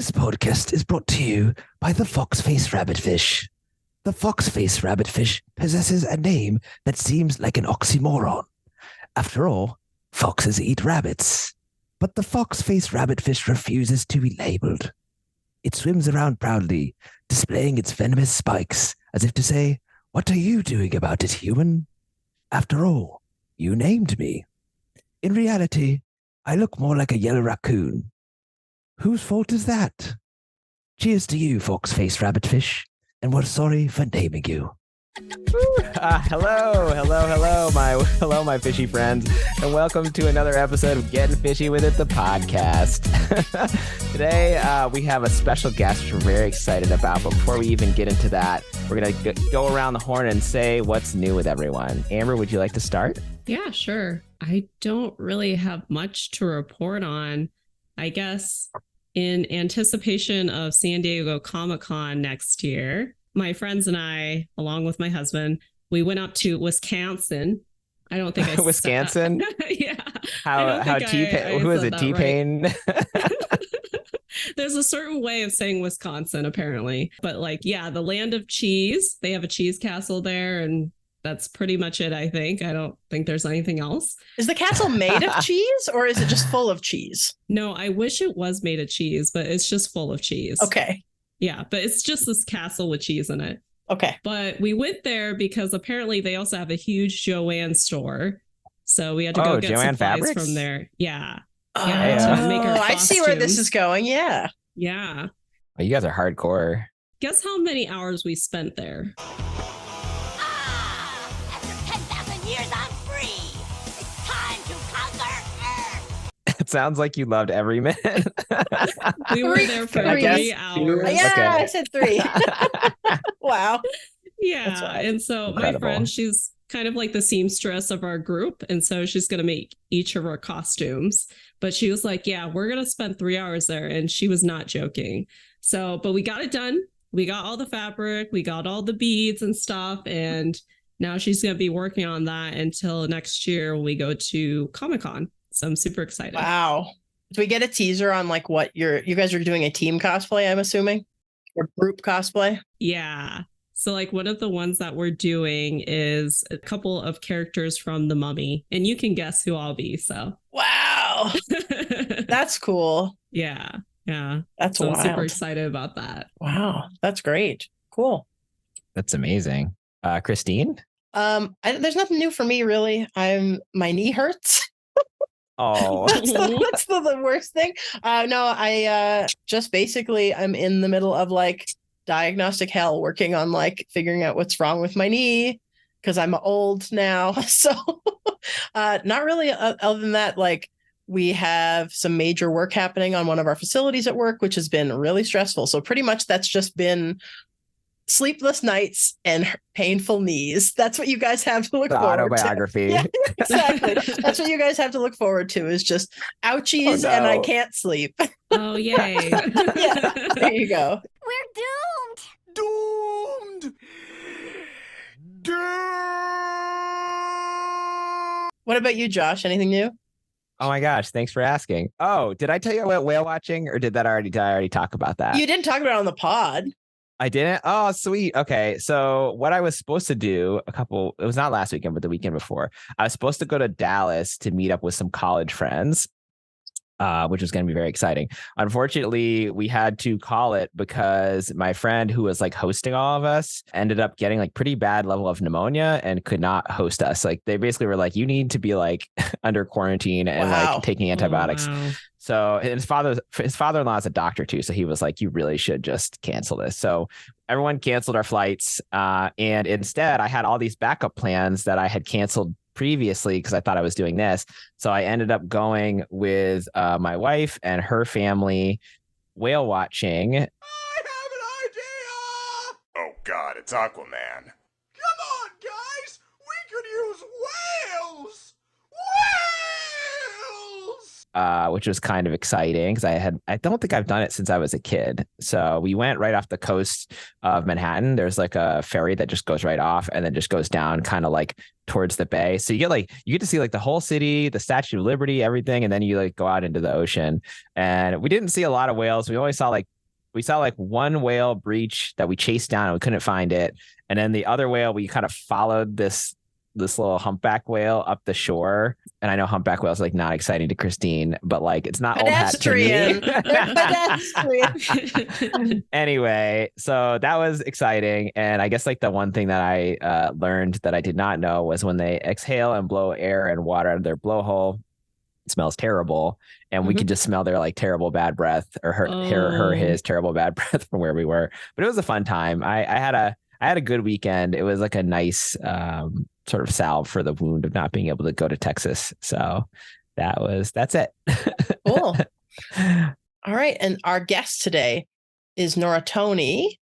This podcast is brought to you by the fox-faced rabbitfish. The fox-faced rabbitfish possesses a name that seems like an oxymoron. After all, foxes eat rabbits. But the fox-faced rabbitfish refuses to be labeled. It swims around proudly, displaying its venomous spikes, as if to say, "What are you doing about it, human? After all, you named me." In reality, I look more like a yellow raccoon. Whose fault is that? Cheers to you, fox-faced rabbitfish, and we're sorry for naming you. Hello, my fishy friends, and welcome to another episode of Getting Fishy with It, the podcast. Today, we have a special guest which we're very excited about, but before we even get into that, we're going to go around the horn and say what's new with everyone. Amber, would you like to start? Yeah, sure. I don't really have much to report on. I guess in anticipation of San Diego Comic-Con next year, my friends and I, along with my husband, we went up to Wisconsin. I don't think I Wisconsin? Yeah. How T-Pain? Who is it? T-Pain? Right. There's a certain way of saying Wisconsin, apparently. But the land of cheese. They have a cheese castle there, and that's pretty much it, I think. I don't think there's anything else. Is the castle made of cheese, or is it just full of cheese? No, I wish it was made of cheese, but it's just full of cheese. Okay. Yeah, but it's just this castle with cheese in it. Okay. But we went there because apparently they also have a huge Joann store. So we had to go get Joann supplies fabrics? from there. Yeah. To make our I see where this costumes. is going. Yeah. Yeah. Oh, you guys are hardcore. Guess how many hours we spent there? After 10,000 years, I'm free. It's time to conquer Earth. It sounds like you loved every minute. We were there for 3 hours. Yeah, Okay. I said 3. Wow. Yeah. Right. And so Incredible. my friend, she's kind of like the seamstress of our group. And so she's going to make each of our costumes. But she was like, yeah, we're going to spend 3 hours there. And she was not joking. So, but we got it done. We got all the fabric. We got all the beads and stuff. And now she's going to be working on that until next year when we go to Comic-Con. So I'm super excited. Wow. Do we get a teaser on what you guys are doing a team cosplay, I'm assuming? Or group cosplay? Yeah. So one of the ones that we're doing is a couple of characters from The Mummy, and you can guess who I'll be. So Wow. That's cool. yeah. That's So wild. I'm super excited about that. Wow. That's great. Cool. That's amazing. Christine? There's nothing new for me, really. My knee hurts. Oh, That's the worst thing. I just basically I'm in the middle of diagnostic hell, working on figuring out what's wrong with my knee because I'm old now. So not really other than that. We have some major work happening on one of our facilities at work, which has been really stressful. So pretty much that's just been sleepless nights and painful knees. That's what you guys have to look forward autobiography. to. Yeah, exactly. That's what you guys have to look forward to is just ouchies and I can't sleep. Oh, yay. Yeah, there you go. We're doomed. What about you, Josh? Anything new? Oh my gosh, thanks for asking. Oh, did I tell you about whale watching, or did I already talk about that? You didn't talk about it on the pod. I didn't? Oh, sweet. Okay. So what I was supposed to do it was not last weekend, but the weekend before, I was supposed to go to Dallas to meet up with some college friends, which was going to be very exciting. Unfortunately, we had to call it because my friend who was hosting all of us ended up getting pretty bad level of pneumonia and could not host us. They basically were you need to be under quarantine and Wow. taking antibiotics. Oh, wow. So his father-in-law is a doctor too. So he was you really should just cancel this. So everyone canceled our flights. And instead I had all these backup plans that I had canceled previously because I thought I was doing this. So I ended up going with my wife and her family whale watching. I have an idea! Oh God, it's Aquaman. Come on, guys! We could use whales! Whales! which was kind of exciting because I don't think I've done it since I was a kid. So we went right off the coast of Manhattan. There's like a ferry that just goes right off and then just goes down kind of like towards the bay. So you get to see like the whole city, the Statue of Liberty, everything. And then you like go out into the ocean. And we didn't see a lot of whales. We only saw like one whale breach that we chased down and we couldn't find it. And then the other whale, we kind of followed this little humpback whale up the shore. And I know humpback whales are like not exciting to Christine, but like it's not pedestrian. old hat to me. Pedestrian. Anyway, so that was exciting. And I guess like the one thing that I learned that I did not know was when they exhale and blow air and water out of their blowhole, it smells terrible. And we could just smell their like terrible bad breath or his terrible bad breath from where we were. But it was a fun time. I had a good weekend. It was like a nice sort of salve for the wound of not being able to go to Texas. So that's it. Cool. All right. And our guest today is Nora Toney.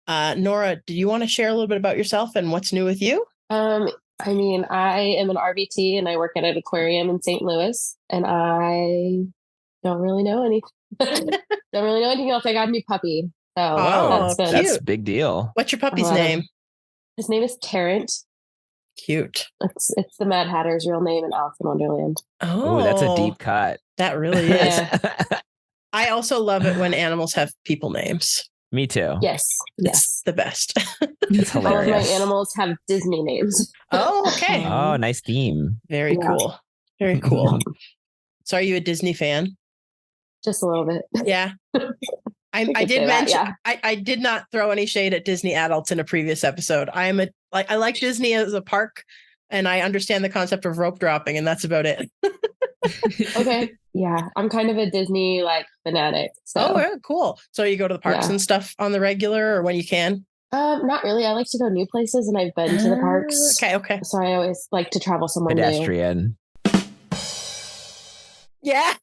Nora, do you want to share a little bit about yourself and what's new with you? I mean, I am an RVT and I work at an aquarium in St. Louis, and I don't really know anything. Don't really know anything else. I got a new puppy. So that's a big deal. What's your puppy's name? His name is Tarrant. Cute. It's the Mad Hatter's real name in Alice in Wonderland. Oh, that's a deep cut. That really is. Yeah. I also love it when animals have people names. Me too. Yes. It's the best. It's All of hilarious. my animals have Disney names. Oh, okay. Oh, nice theme. Very cool. Very cool. So are you a Disney fan? Just a little bit. Yeah. I did mention I did not throw any shade at Disney adults in a previous episode. I like Disney as a park, and I understand the concept of rope dropping, and that's about it. Okay. Yeah. I'm kind of a Disney like fanatic. So. Oh, yeah, cool. So you go to the parks and stuff on the regular or when you can? Not really. I like to go new places, and I've been to the parks. Okay. So I always like to travel somewhere Pedestrian. new. Yeah.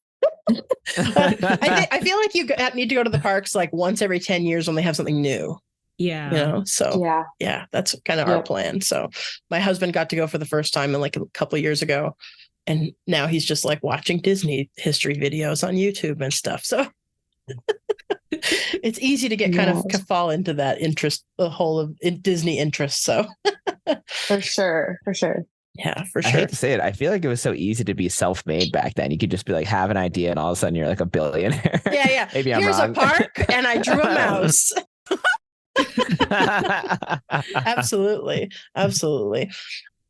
I feel like you need to go to the parks like once every 10 years when they have something new. Yeah. So yeah, that's kind of our plan. So my husband got to go for the first time in like a couple of years ago. And now he's just like watching Disney history videos on YouTube and stuff. So it's easy to get kind of fall into that interest, the whole of Disney interest. So for sure. Yeah, for sure. I hate to say it. I feel like it was so easy to be self-made back then. You could just be like, have an idea, and all of a sudden you're like a billionaire. Yeah. Maybe I'm Here's wrong. a park, and I drew a mouse. Absolutely.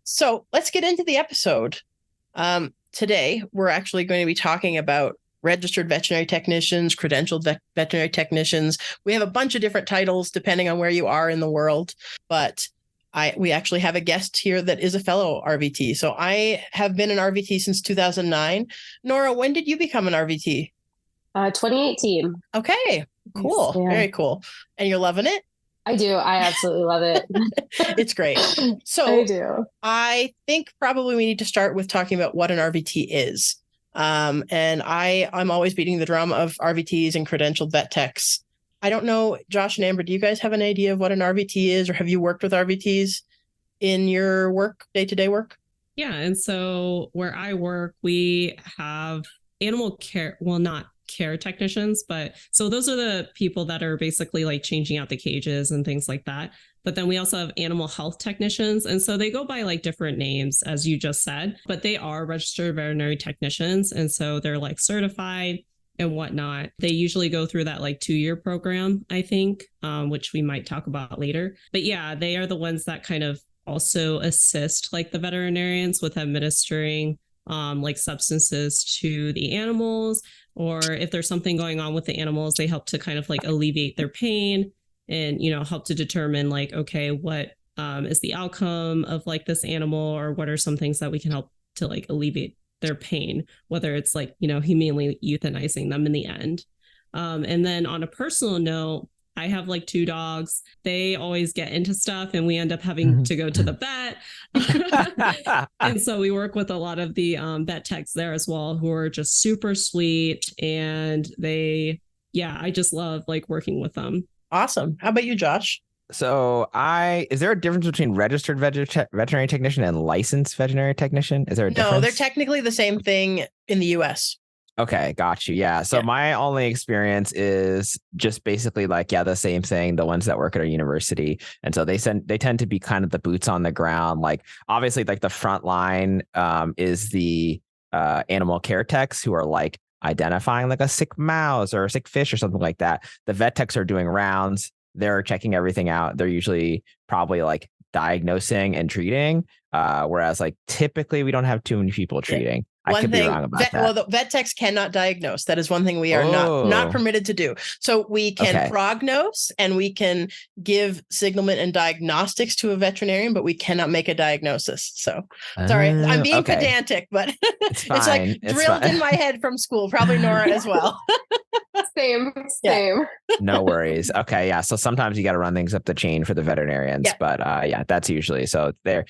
So let's get into the episode. Today, we're actually going to be talking about registered veterinary technicians, credentialed veterinary technicians. We have a bunch of different titles depending on where you are in the world, but we actually have a guest here that is a fellow RVT. So I have been an RVT since 2009. Nora, when did you become an RVT? 2018. Okay, cool. Yeah. Very cool. And you're loving it? I do. I absolutely love it. It's great. So I do. I think probably we need to start with talking about what an RVT is. And I'm always beating the drum of RVTs and credentialed vet techs. I don't know, Josh and Amber, do you guys have an idea of what an RVT is, or have you worked with RVTs in your work, day-to-day work? Yeah. And so where I work, we have animal care, well, not care technicians, but so those are the people that are basically like changing out the cages and things like that. But then we also have animal health technicians. And so they go by like different names, as you just said, but they are registered veterinary technicians. And so they're like certified and whatnot. They usually go through that like 2-year program, I think, which we might talk about later. But yeah, they are the ones that kind of also assist like the veterinarians with administering like substances to the animals, or if there's something going on with the animals, they help to kind of like alleviate their pain and, you know, help to determine like, okay, what is the outcome of like this animal, or what are some things that we can help to like alleviate their pain, whether it's like, you know, humanely euthanizing them in the end. And then on a personal note, I have like 2 dogs. They always get into stuff and we end up having to go to the vet. And so we work with a lot of the vet techs there as well, who are just super sweet. And I just love like working with them. Awesome. How about you, Josh? So is there a difference between registered veterinary technician and licensed veterinary technician? Is there a difference? No, they're technically the same thing in the US. Okay, got you. Yeah. So my only experience is just basically like, the same thing, the ones that work at our university. And so they tend to be kind of the boots on the ground. Like obviously like the front line is the animal care techs who are like identifying like a sick mouse or a sick fish or something like that. The vet techs are doing rounds. They're checking everything out. They're usually probably like diagnosing and treating. Whereas like typically we don't have too many people treating. I could be wrong about that. Well, the vet techs cannot diagnose. That is one thing we are not permitted to do. So we can prognose and we can give signalment and diagnostics to a veterinarian, but we cannot make a diagnosis. So sorry, I'm being pedantic, but it's like drilled in my head from school. Probably Nora as well. Same. No worries. Okay, yeah. So sometimes you got to run things up the chain for the veterinarians, but that's usually so. They're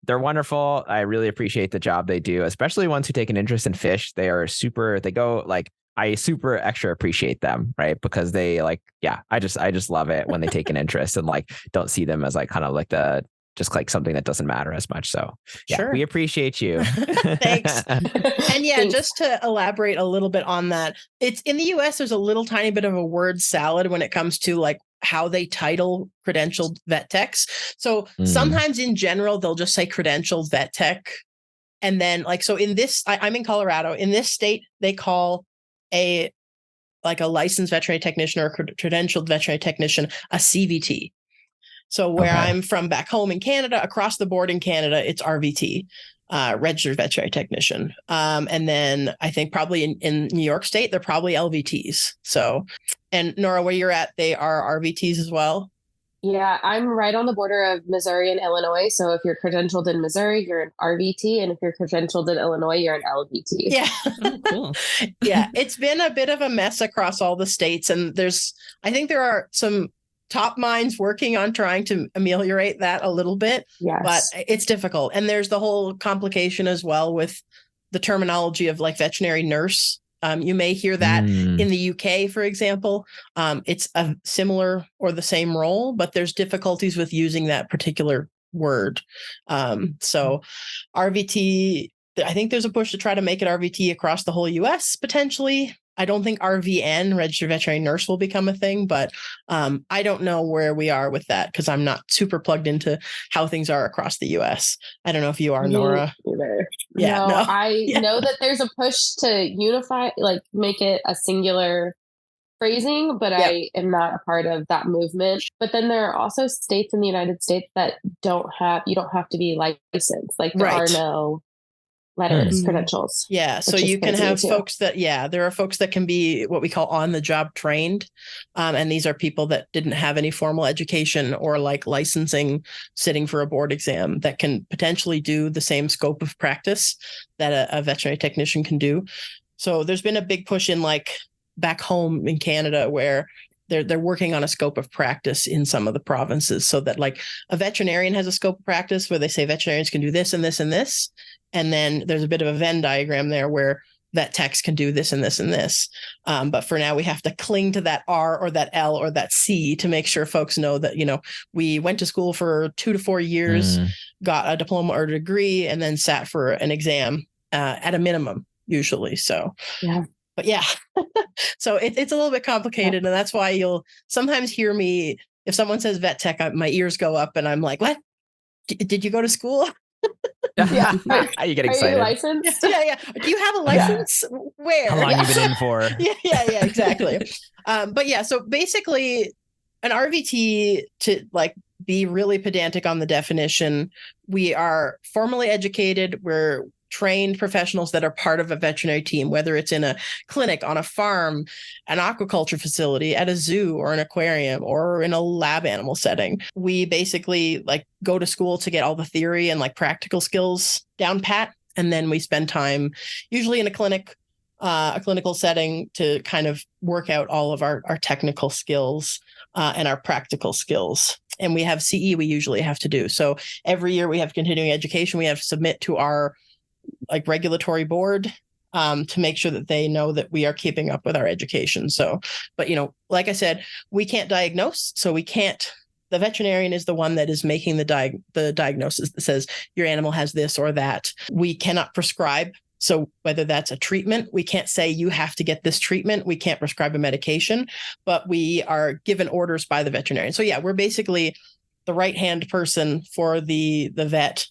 wonderful. I really appreciate the job they do, especially ones who take an interest in fish. They are super. They go like I super extra appreciate them, right? Because they like I just love it when they take an interest and like don't see them as like kind of like just like something that doesn't matter as much. So we appreciate you. Thanks. And just to elaborate a little bit on that, it's in the US, there's a little tiny bit of a word salad when it comes to like how they title credentialed vet techs. So sometimes in general, they'll just say credentialed vet tech. And then like, so in this, I'm in Colorado, in this state, they call a licensed veterinary technician or a credentialed veterinary technician a CVT. So where I'm from back home in Canada, across the board in Canada, it's RVT, Registered Veterinary Technician. And then I think probably in New York State, they're probably LVTs. So, and Nora, where you're at, they are RVTs as well? Yeah, I'm right on the border of Missouri and Illinois. So if you're credentialed in Missouri, you're an RVT. And if you're credentialed in Illinois, you're an LVT. Yeah. Oh, cool. Yeah, it's been a bit of a mess across all the states. And I think there are some top minds working on trying to ameliorate that a little bit, but it's difficult. And there's the whole complication as well with the terminology of like veterinary nurse. You may hear that in the UK, for example. It's a similar or the same role, but there's difficulties with using that particular word. So RVT, I think there's a push to try to make it RVT across the whole US potentially. I don't think RVN, registered veterinary nurse, will become a thing, but I don't know where we are with that because I'm not super plugged into how things are across the US. I don't know if you are, Nora. Yeah, no. I know that there's a push to unify, like make it a singular phrasing, but I am not a part of that movement. But then there are also states in the United States that you don't have to be licensed. Like there are no letters, credentials. Yeah. So you can have folks that, there are folks that can be what we call on the job trained. And these are people that didn't have any formal education or like licensing, sitting for a board exam that can potentially do the same scope of practice that a veterinary technician can do. So there's been a big push in like back home in Canada where they're working on a scope of practice in some of the provinces so that like a veterinarian has a scope of practice where they say veterinarians can do this and this and this. And then there's a bit of a Venn diagram there where vet techs can do this and this and this. But for now, we have to cling to that R or that L or that C to make sure folks know that, we went to school for 2 to 4 years, got a diploma or a degree, and then sat for an exam at a minimum, usually. So, but so it's a little bit complicated. And that's why you'll sometimes hear me, if someone says vet tech, my ears go up and I'm like, what? Did you go to school? You get excited. Are you licensed? Yeah. Do you have a license? Where? How long you been in for? Yeah, exactly. So basically an RVT, to like be really pedantic on the definition, we are formally educated. We're trained professionals that are part of a veterinary team, whether it's in a clinic, on a farm, an aquaculture facility, at a zoo or an aquarium, or in a lab animal setting. We basically like go to school to get all the theory and like practical skills down pat. And then we spend time usually in a clinic, a clinical setting to kind of work out all of our technical skills and our practical skills. And we have CE we usually have to do. So every year we have continuing education. We have to submit to our like regulatory board to make sure that they know that we are keeping up with our education. So, but like I said, we can't diagnose. So the veterinarian is the one that is making the diagnosis that says your animal has this or that. We cannot prescribe So whether that's a treatment, we can't say you have to get this treatment. We can't prescribe a medication, but we are given orders by the veterinarian. So yeah, we're basically the right-hand person for the vet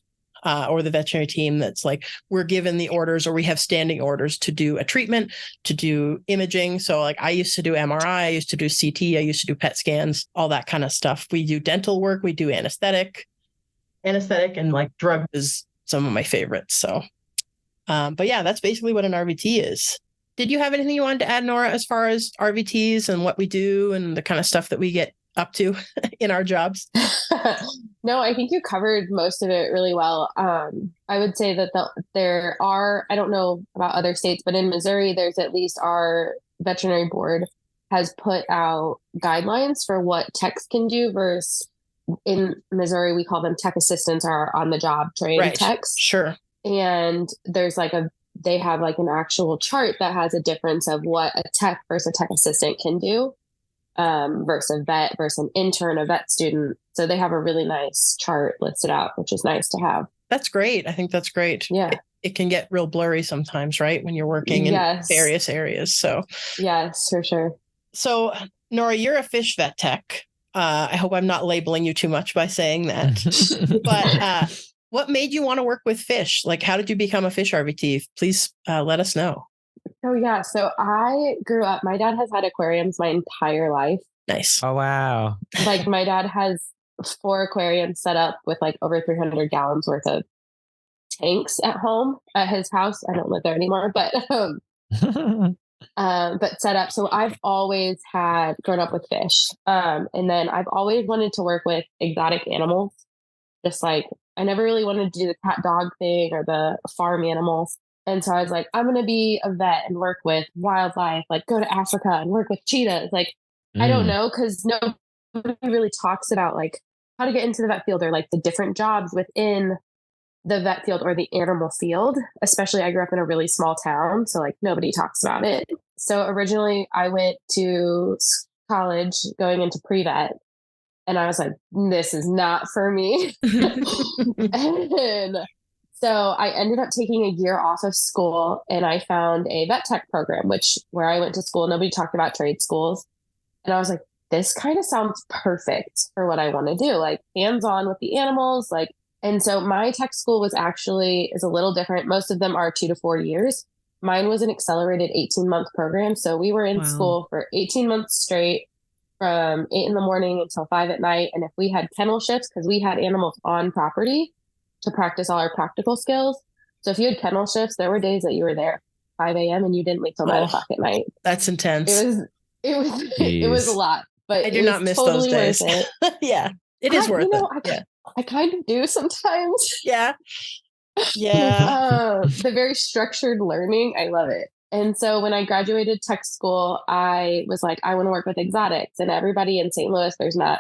or the veterinary team. That's like, we're given the orders, or we have standing orders to do a treatment, to do imaging. So like I used to do MRI, I used to do CT, I used to do PET scans, all that kind of stuff. We do dental work, we do anesthetic, and like drug is some of my favorites. So, but yeah, that's basically what an RVT is. Did you have anything you wanted to add, Nora, as far as RVTs and what we do and the kind of stuff that we get up to in our jobs? No, I think you covered most of it really well. I would say that there are, I don't know about other states, but in Missouri, there's at least our veterinary board has put out guidelines for what techs can do versus in Missouri, we call them tech assistants or on the job trained techs. Sure. And there's they have like an actual chart that has a difference of what a tech versus a tech assistant can do. Versus a vet versus an intern, a vet student. So they have a really nice chart listed out, which is nice to have. That's great. I think that's great. Yeah. It can get real blurry sometimes, right? When you're working in various areas. So yes, for sure. So Nora, you're a fish vet tech. I hope I'm not labeling you too much by saying that. But what made you want to work with fish? Like, how did you become a fish RVT? Please let us know. Oh, yeah. So I grew up, my dad has had aquariums my entire life. Nice. Oh, wow. Like my dad has 4 aquariums set up with like over 300 gallons worth of tanks at home at his house. I don't live there anymore, but set up. So I've always grown up with fish. And then I've always wanted to work with exotic animals. Just like, I never really wanted to do the cat dog thing or the farm animals. And so I was like, I'm going to be a vet and work with wildlife, like go to Africa and work with cheetahs. Like, I don't know, because nobody really talks about like how to get into the vet field or like the different jobs within the vet field or the animal field. Especially I grew up in a really small town. So like nobody talks about it. So originally I went to college going into pre-vet. And I was like, this is not for me. And so I ended up taking a year off of school and I found a vet tech program, where I went to school, nobody talked about trade schools. And I was like, this kind of sounds perfect for what I want to do, like hands-on with the animals. And so my tech school is a little different. Most of them are 2 to 4 years. Mine was an accelerated 18-month program. So we were in school for 18 months straight from 8 in the morning until 5 at night. And if we had kennel shifts, because we had animals on property, to practice all our practical skills. So if you had kennel shifts, there were days that you were there 5 a.m. and you didn't leave till 9 o'clock at night. That's intense. It was a lot, but I do not miss totally those days. Yeah, it is worth it. I kind of do sometimes. Yeah. Yeah. The very structured learning, I love it. And so when I graduated tech school, I was like, I want to work with exotics, and everybody in St. Louis, there's not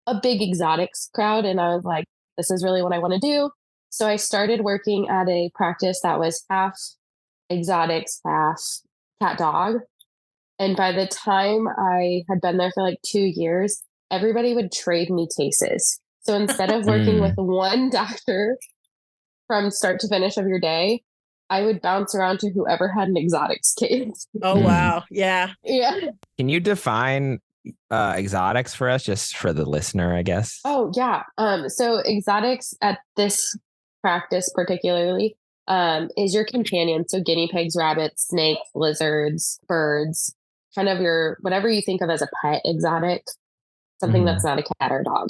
a big exotics crowd. And I was like, this is really what I want to do. So I started working at a practice that was half exotics, half cat dog. And by the time I had been there for like 2 years, everybody would trade me cases. So instead of working with one doctor from start to finish of your day, I would bounce around to whoever had an exotics case. Oh, wow. Yeah. Yeah. Can you define exotics for us, just for the listener, I guess? Oh, yeah. So exotics at this practice particularly is your companion. So guinea pigs, rabbits, snakes, lizards, birds, kind of your, whatever you think of as a pet exotic, something that's not a cat or a dog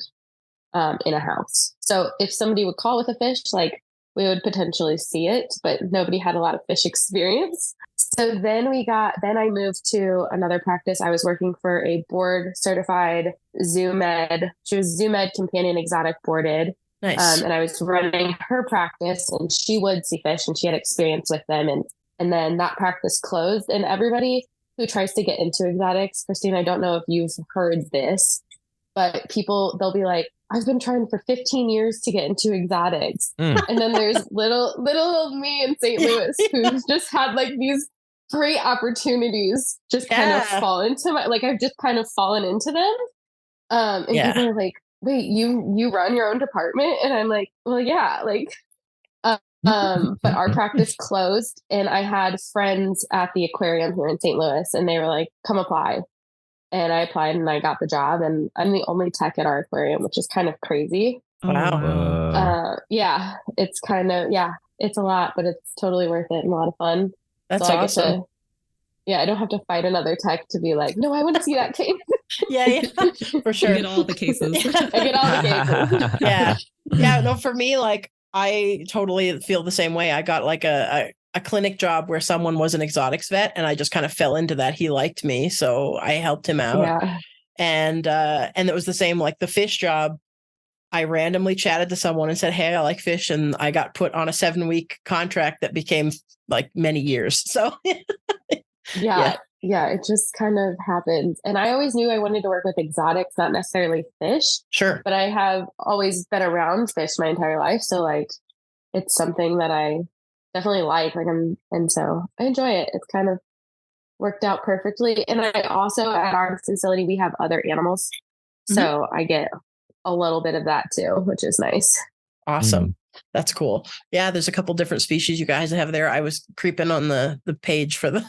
in a house. So if somebody would call with a fish, like we would potentially see it, but nobody had a lot of fish experience. So then I moved to another practice. I was working for a board certified zoo med. She was zoo med companion exotic boarded. Nice. And I was running her practice, and she would see fish and she had experience with them. And then that practice closed, and everybody who tries to get into exotics, Christine, I don't know if you've heard this, but they'll be like, I've been trying for 15 years to get into exotics. And then there's little old me in St. Louis who's just had like these great opportunities just kind of fall into I've just kind of fallen into them. And people are like, wait, you run your own department? And I'm like, well, yeah, But our practice closed, and I had friends at the aquarium here in St. Louis, and they were like, come apply. And I applied and I got the job, and I'm the only tech at our aquarium, which is kind of crazy. Wow. Yeah, it's kind of, it's a lot, but it's totally worth it and a lot of fun. That's so awesome. I don't have to fight another tech to be like, no, I want to see that case. Yeah, for sure. You get all the cases. I get all the cases. Yeah. No, for me, like, I totally feel the same way. I got like a clinic job where someone was an exotics vet, and I just kind of fell into that. He liked me, so I helped him out. Yeah. And it was the same, like the fish job. I randomly chatted to someone and said, hey, I like fish. And I got put on a 7-week contract that became like many years. So yeah, it just kind of happens. And I always knew I wanted to work with exotics, not necessarily fish. Sure. But I have always been around fish my entire life. So like, it's something that I definitely like. And so I enjoy it. It's kind of worked out perfectly. And I also, at our facility, we have other animals. So I get a little bit of that too, which is nice. Awesome. That's cool. Yeah, there's a couple different species you guys have there. I was creeping on the page for the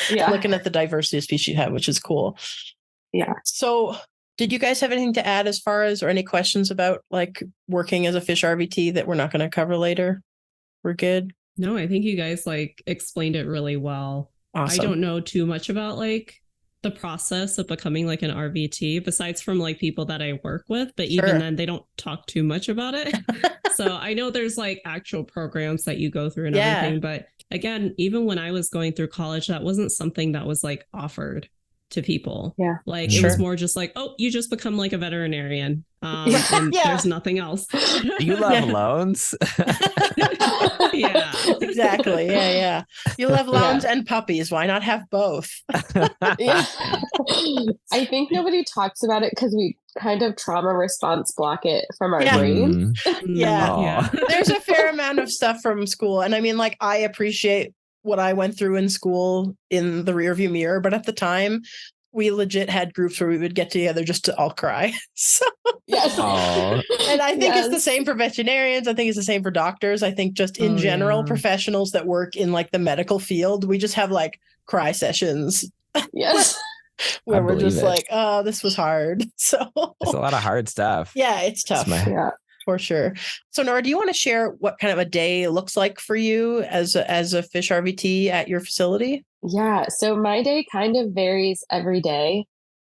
looking at the diversity of species you have, which is cool. Yeah. So did you guys have anything to add as far as, or any questions about like working as a fish RVT that we're not going to cover later? We're good. No, I think you guys like explained it really well. Awesome. I don't know too much about like the process of becoming like an RVT, besides from like people that I work with, but even then they don't talk too much about it. So I know there's like actual programs that you go through and everything, but again, even when I was going through college, that wasn't something that was like offered to people. Yeah. Like it was more just like, oh, you just become like a veterinarian. And there's nothing else. You love loans. Yeah, exactly. Yeah. You love loans and puppies. Why not have both? Yeah. I think nobody talks about it because we kind of trauma response block it from our brain. Yeah. There's a fair amount of stuff from school. And I mean, like, I appreciate what I went through in school in the rearview mirror, but at the time we legit had groups where we would get together just to all cry. So yes. And I think it's the same for veterinarians. I think it's the same for doctors. I think just in general, professionals that work in like the medical field, we just have like cry sessions. Yes. Where we're just like, oh, this was hard. So it's a lot of hard stuff. Yeah, it's tough. For sure. So Nora, do you want to share what kind of a day looks like for you as a fish RVT at your facility? Yeah. So my day kind of varies every day.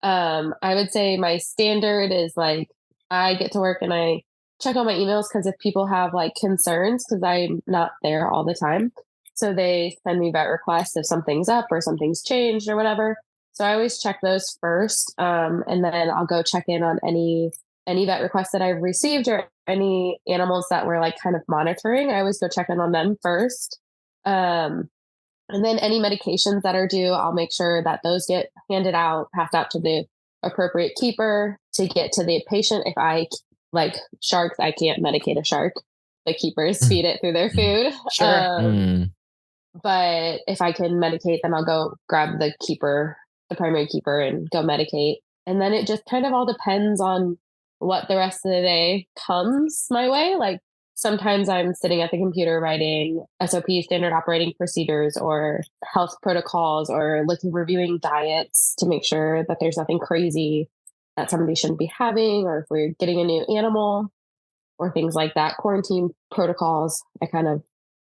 I would say my standard is like, I get to work and I check on my emails because if people have like concerns, because I'm not there all the time. So they send me vet requests if something's up or something's changed or whatever. So I always check those first. And then I'll go check in on any vet requests that I've received or any animals that we're like kind of monitoring. I always go check in on them first. And then any medications that are due, I'll make sure that those get handed out, passed out to the appropriate keeper to get to the patient. If I like sharks, I can't medicate a shark. The keepers feed it through their food. Sure. But if I can medicate, then I'll go grab the primary keeper and go medicate. And then it just kind of all depends on what the rest of the day comes my way. Like sometimes I'm sitting at the computer writing SOP, standard operating procedures, or health protocols, or reviewing diets to make sure that there's nothing crazy that somebody shouldn't be having, or if we're getting a new animal or things like that. Quarantine protocols. I'm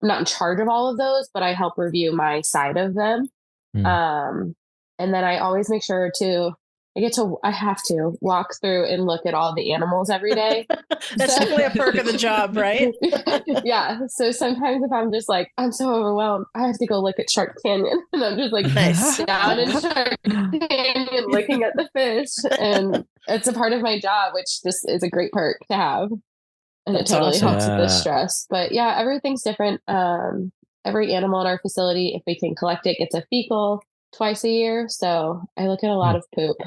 not in charge of all of those, but I help review my side of them. And then I always make sure I have to walk through and look at all the animals every day. That's definitely a perk of the job, right? Yeah. So sometimes if I'm just like, I'm so overwhelmed, I have to go look at Shark Canyon. And I'm just like down in Shark Canyon looking at the fish. And it's a part of my job, which just is a great perk to have. And it totally helps with the stress. But yeah, everything's different. Every animal in our facility, if we can collect it, gets a fecal twice a year. So I look at a lot of poop.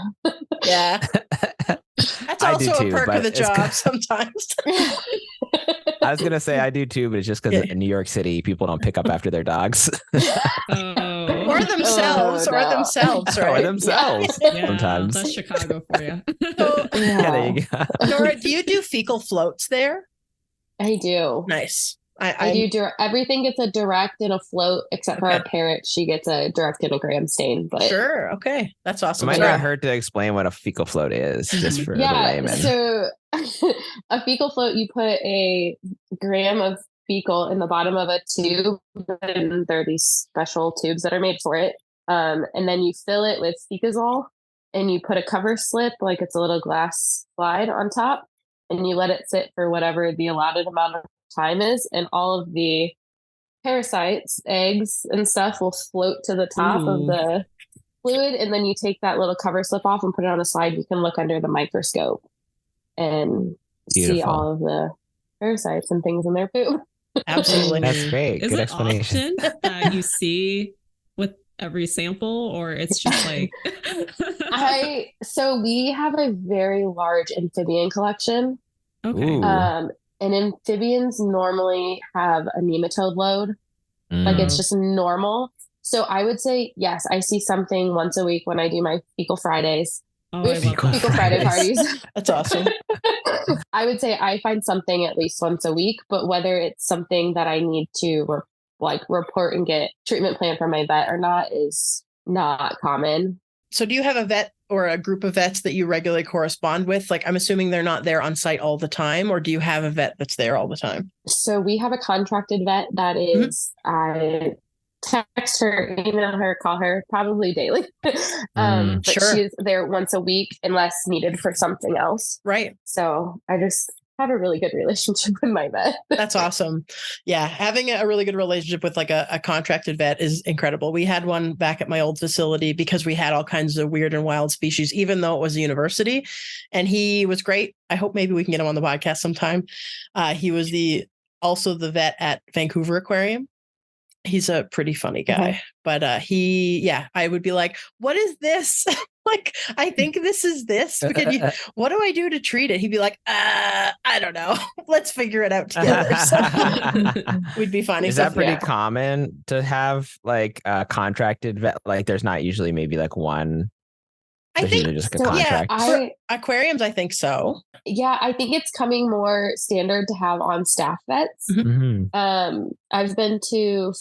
Yeah. That's also a perk of the job sometimes. I was going to say I do too, but it's just because in New York City, people don't pick up after their dogs. Or themselves, right? Or themselves sometimes. That's Chicago for you. So, there you go. Nora, do you do fecal floats there? I do. Nice. I do everything gets a direct and a float, except for our parrot. She gets a direct and a gram stain. But sure, okay, that's It awesome. might not hurt to explain what a fecal float is, just for the layman. So a fecal float, you put a gram of fecal in the bottom of a tube, and there are these special tubes that are made for it. And then you fill it with Fecazole, and you put a cover slip, like it's a little glass slide on top, and you let it sit for whatever the allotted amount of time is, and all of the parasites, eggs, and stuff will float to the top of the fluid, and then you take that little cover slip off and put it on a slide. You can look under the microscope and see all of the parasites and things in their poop. Absolutely. That's great. Is Good it explanation. often that you see with every sample, or it's just like So we have a very large amphibian collection. okay. And amphibians normally have a nematode load. Like it's just normal. So I would say, yes, I see something once a week when I do my Fecal Fridays. Oh, I love Fecal Friday parties. That's awesome. I would say I find something at least once a week, but whether it's something that I need to report and get treatment plan from my vet or not is not common. So do you have a vet or a group of vets that you regularly correspond with? Like, I'm assuming they're not there on site all the time, or do you have a vet that's there all the time? So we have a contracted vet that is, I text her, email her, call her probably daily. But she's there once a week unless needed for something else. Right. So I just have a really good relationship with my vet. That's awesome. Yeah. Having a really good relationship with like a contracted vet is incredible. We had one back at my old facility because we had all kinds of weird and wild species, even though it was a university, and he was great. I hope maybe we can get him on the podcast sometime. He was also the vet at Vancouver Aquarium. He's a pretty funny guy, but I would be like, what is this? Like, I think this is this. What do I do to treat it? He'd be like, I don't know. Let's figure it out together. So we'd be finding. Is that pretty common to have like a contracted vet? Like there's not usually maybe like one. I think just like a contract. For aquariums, I think so. Yeah, I think it's coming more standard to have on staff vets. I've been to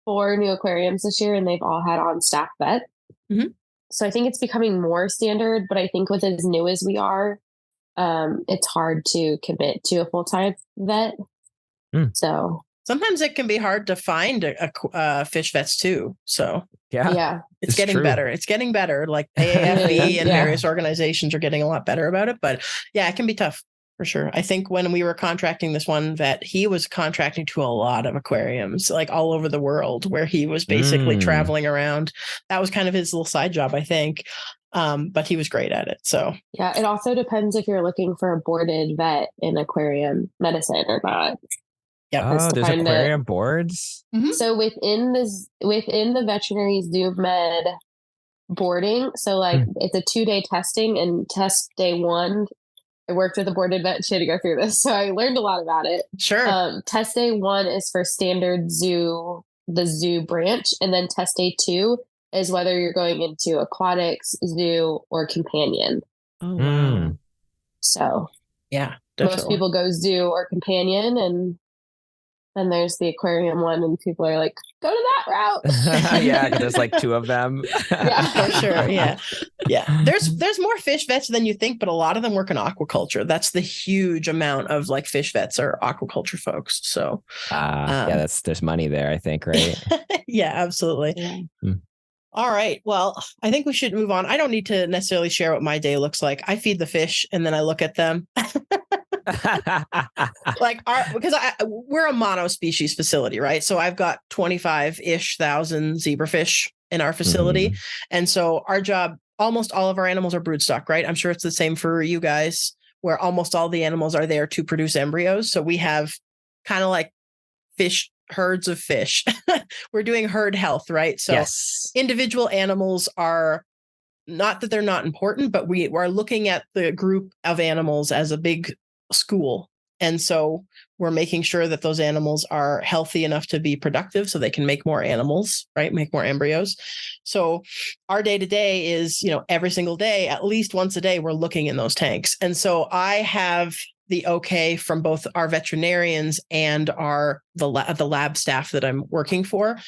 4 new aquariums this year, and they've all had on staff vet. So I think it's becoming more standard, but I think with as new as we are, it's hard to commit to a full-time vet. So sometimes it can be hard to find a fish vets too. So it's getting better. It's getting better. Like AAFB and various organizations are getting a lot better about it. But yeah, it can be tough for sure. I think when we were contracting this one vet, he was contracting to a lot of aquariums, like all over the world, where he was basically traveling around. That was kind of his little side job, I think. But he was great at it. So yeah, it also depends if you're looking for a boarded vet in aquarium medicine or not. Oh, there's aquarium boards. So within the veterinary zoo med boarding, so like it's a 2-day testing, and test day 1, I worked with a boarded vet. She had to go through this, so I learned a lot about it. Sure. Test day 1 is for standard zoo, the zoo branch, and then test day 2 is whether you're going into aquatics, zoo, or companion. Oh wow. So yeah, most people go zoo or companion, and then there's the aquarium one, and people are like, go to that route. Yeah, because there's like 2 of them. Yeah, for sure. Yeah. There's more fish vets than you think, but a lot of them work in aquaculture. That's the huge amount of like fish vets are aquaculture folks. So there's money there, I think, right? Yeah, absolutely. Yeah. All right. Well, I think we should move on. I don't need to necessarily share what my day looks like. I feed the fish and then I look at them. Because we're a monospecies facility, right? So I've got 25-ish thousand zebrafish in our facility. And so our job, almost all of our animals are broodstock, right? I'm sure it's the same for you guys, where almost all the animals are there to produce embryos. So we have kind of like herds of fish. We're doing herd health, right? So individual animals are, not that they're not important, but we are looking at the group of animals as a big school. And so we're making sure that those animals are healthy enough to be productive so they can make more animals, right? Make more embryos. So our day to day is, every single day, at least once a day, we're looking in those tanks. And so I have the okay from both our veterinarians and the lab staff that I'm working for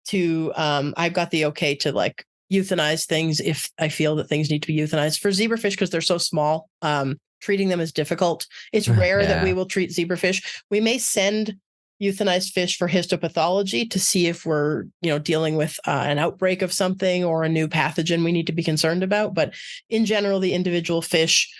to I've got the okay to like euthanize things if I feel that things need to be euthanized. For zebrafish, because they're so small, treating them is difficult. It's rare that we will treat zebrafish. We may send euthanized fish for histopathology to see if we're, dealing with an outbreak of something or a new pathogen we need to be concerned about. But in general, the individual fish,